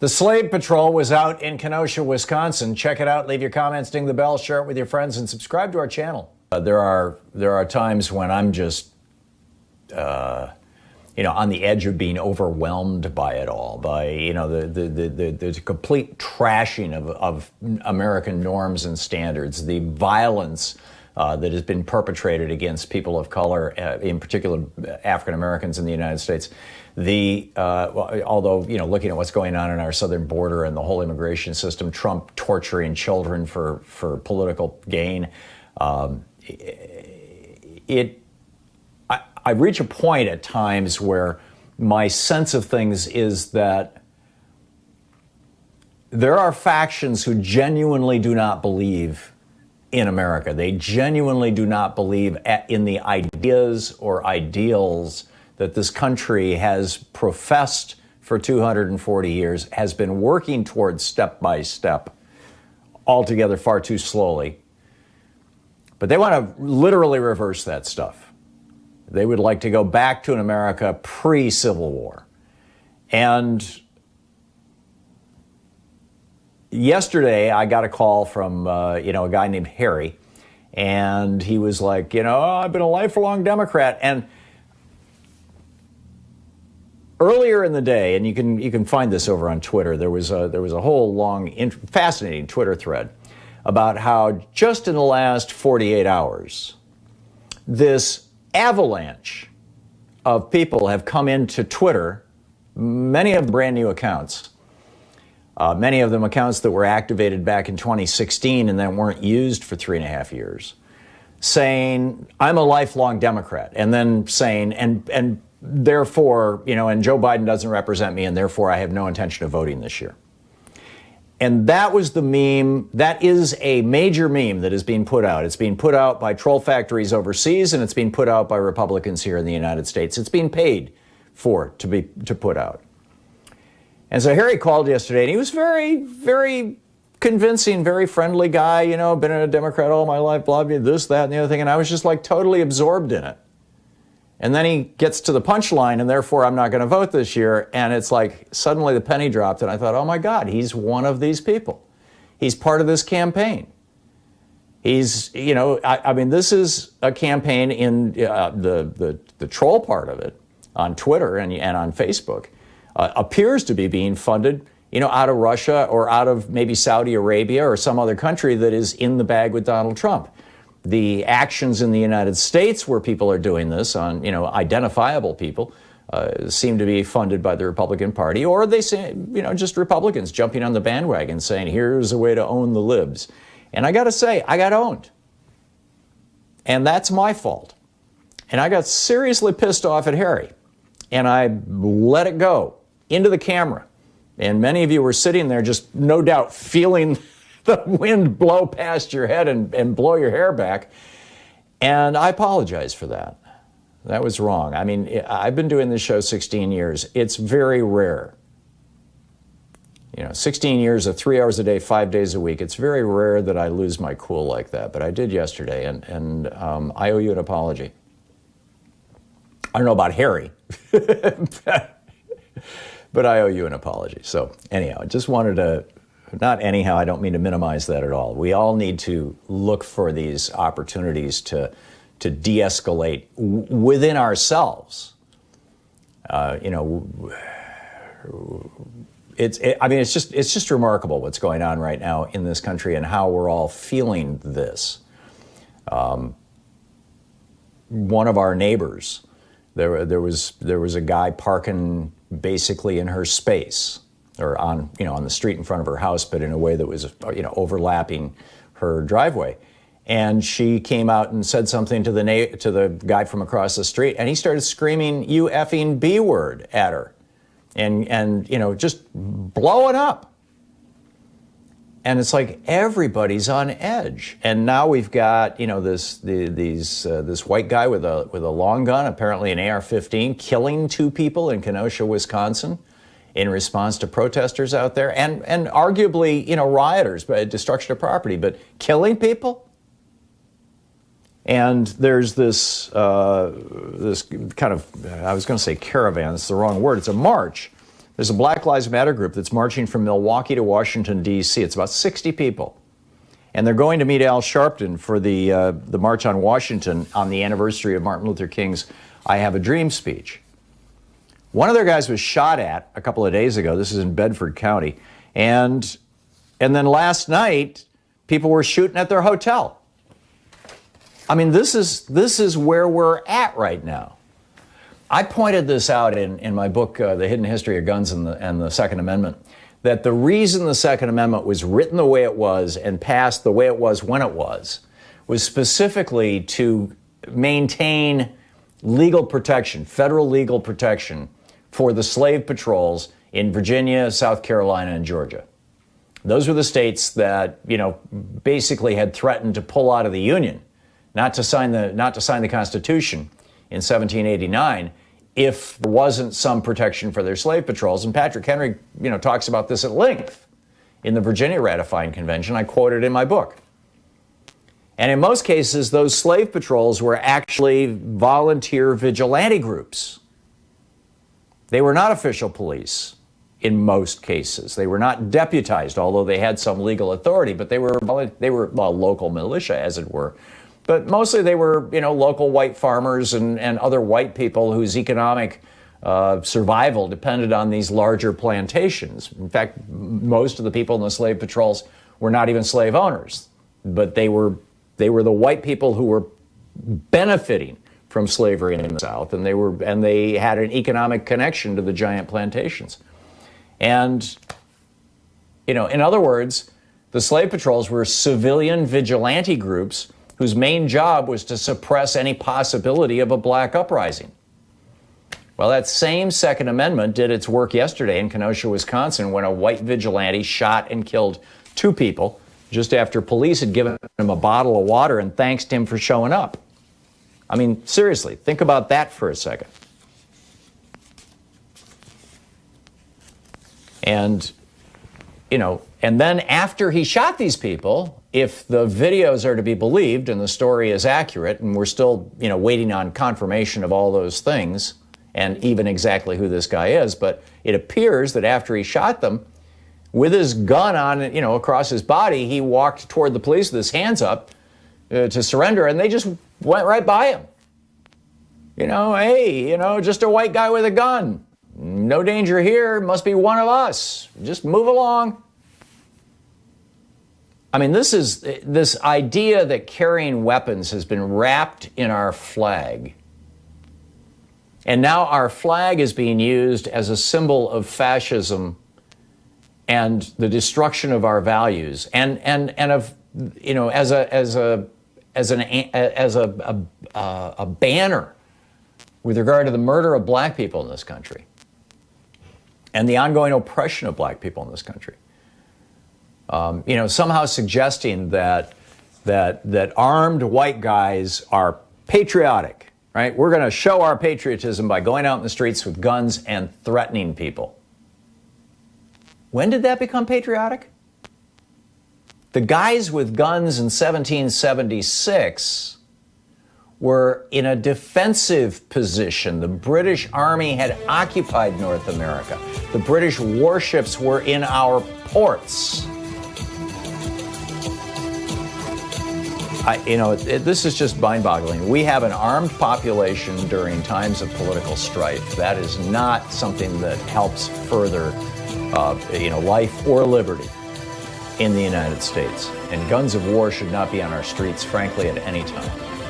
The Slave Patrol was out in Kenosha, Wisconsin. Check it out. Leave your comments, ding the bell, share it with your friends, and subscribe to our channel. There are times when I'm just, on the edge of being overwhelmed by it all, by the complete trashing of American norms and standards, the violence that has been perpetrated against people of color, in particular African Americans in the United States. Although looking at what's going on in our southern border and the whole immigration system, Trump torturing children for political gain, I reach a point at times where my sense of things is that there are factions who genuinely do not believe in America. They genuinely do not believe in the ideas or ideals that this country has professed for 240 years, has been working towards step by step, altogether far too slowly. But they want to literally reverse that stuff. They would like to go back to an America pre-Civil War. And yesterday, I got a call from, a guy named Harry, and he was like, I've been a lifelong Democrat. And earlier in the day, and you can find this over on Twitter, there was a whole long, fascinating Twitter thread about how just in the last 48 hours, this avalanche of people have come into Twitter, many of them brand new accounts, many of them accounts that were activated back in 2016 and then weren't used for 3.5 years, saying, I'm a lifelong Democrat, and then saying, and therefore, and Joe Biden doesn't represent me, and therefore I have no intention of voting this year. And that was the meme. That is a major meme that is being put out. It's being put out by troll factories overseas, and it's being put out by Republicans here in the United States. It's being paid for to put out. And so Harry called yesterday, and he was very, very convincing, very friendly guy, been a Democrat all my life, blah, blah, this, that, and the other thing. And I was just like totally absorbed in it. And then he gets to the punchline, and therefore I'm not going to vote this year. And it's like suddenly the penny dropped, and I thought, oh my God, he's one of these people. He's part of this campaign. He's, this is a campaign in the troll part of it on Twitter and on Facebook appears to be being funded, out of Russia or out of maybe Saudi Arabia or some other country that is in the bag with Donald Trump. The actions in the United States where people are doing this on, identifiable people seem to be funded by the Republican Party, or they say, just Republicans jumping on the bandwagon saying, here's a way to own the libs. And I got to say, I got owned. And that's my fault. And I got seriously pissed off at Harry. And I let it go into the camera. And many of you were sitting there just no doubt feeling the wind blow past your head and blow your hair back. And I apologize for that. That was wrong. I mean, I've been doing this show 16 years. It's very rare. 16 years of 3 hours a day, 5 days a week. It's very rare that I lose my cool like that. But I did yesterday, and I owe you an apology. I don't know about Harry, but I owe you an apology. So anyhow, I just wanted to, not anyhow, I don't mean to minimize that at all. We all need to look for these opportunities to de-escalate within ourselves. It's just remarkable what's going on right now in this country and how we're all feeling this. One of our neighbors, there was a guy parking basically in her space, or on the street in front of her house, but in a way that was overlapping her driveway. And she came out and said something to the guy from across the street, and he started screaming, "You effing B word" at her, and just blowing up. And it's like everybody's on edge. And now we've got this white guy with a long gun, apparently an AR-15, killing 2 people in Kenosha, Wisconsin, in response to protesters out there, and arguably rioters, but destruction of property, but killing people. And there's this kind of, I was going to say caravan, it's the wrong word, it's a march There's a Black Lives Matter group that's marching from Milwaukee to Washington, D.C. It's about 60 people. And they're going to meet Al Sharpton for the March on Washington on the anniversary of Martin Luther King's I Have a Dream speech. One of their guys was shot at a couple of days ago. This is in Bedford County. And then last night, people were shooting at their hotel. I mean, this is where we're at right now. I pointed this out in my book, The Hidden History of Guns and the Second Amendment, that the reason the Second Amendment was written the way it was and passed the way it was when it was specifically to maintain legal protection, federal legal protection for the slave patrols in Virginia, South Carolina, and Georgia. Those were the states that, basically had threatened to pull out of the Union, not to sign the Constitution in 1789 if there wasn't some protection for their slave patrols. And Patrick Henry, talks about this at length in the Virginia Ratifying Convention. I quote it in my book. And in most cases, those slave patrols were actually volunteer vigilante groups. They were not official police in most cases. They were not deputized, although they had some legal authority, but they were local militia, as it were. But mostly they were, local white farmers and other white people whose economic survival depended on these larger plantations. In fact, most of the people in the slave patrols were not even slave owners, but they were the white people who were benefiting from slavery in the South, and they had an economic connection to the giant plantations. And, in other words, the slave patrols were civilian vigilante groups whose main job was to suppress any possibility of a black uprising. Well, that same Second Amendment did its work yesterday in Kenosha, Wisconsin, when a white vigilante shot and killed 2 people just after police had given him a bottle of water and thanked him for showing up. I mean, seriously, think about that for a second. And, and then after he shot these people, if the videos are to be believed and the story is accurate, and we're still, waiting on confirmation of all those things and even exactly who this guy is, but it appears that after he shot them, with his gun on, across his body, he walked toward the police with his hands up to surrender, and they just went right by him. Hey, just a white guy with a gun. No danger here. Must be one of us. Just move along. I mean, this idea that carrying weapons has been wrapped in our flag. And now our flag is being used as a symbol of fascism and the destruction of our values, and of as a banner with regard to the murder of black people in this country and the ongoing oppression of black people in this country. Somehow suggesting that armed white guys are patriotic, right? We're going to show our patriotism by going out in the streets with guns and threatening people. When did that become patriotic? The guys with guns in 1776 were in a defensive position. The British Army had occupied North America. The British warships were in our ports. This is just mind-boggling. We have an armed population during times of political strife. That is not something that helps further, life or liberty in the United States. And guns of war should not be on our streets, frankly, at any time.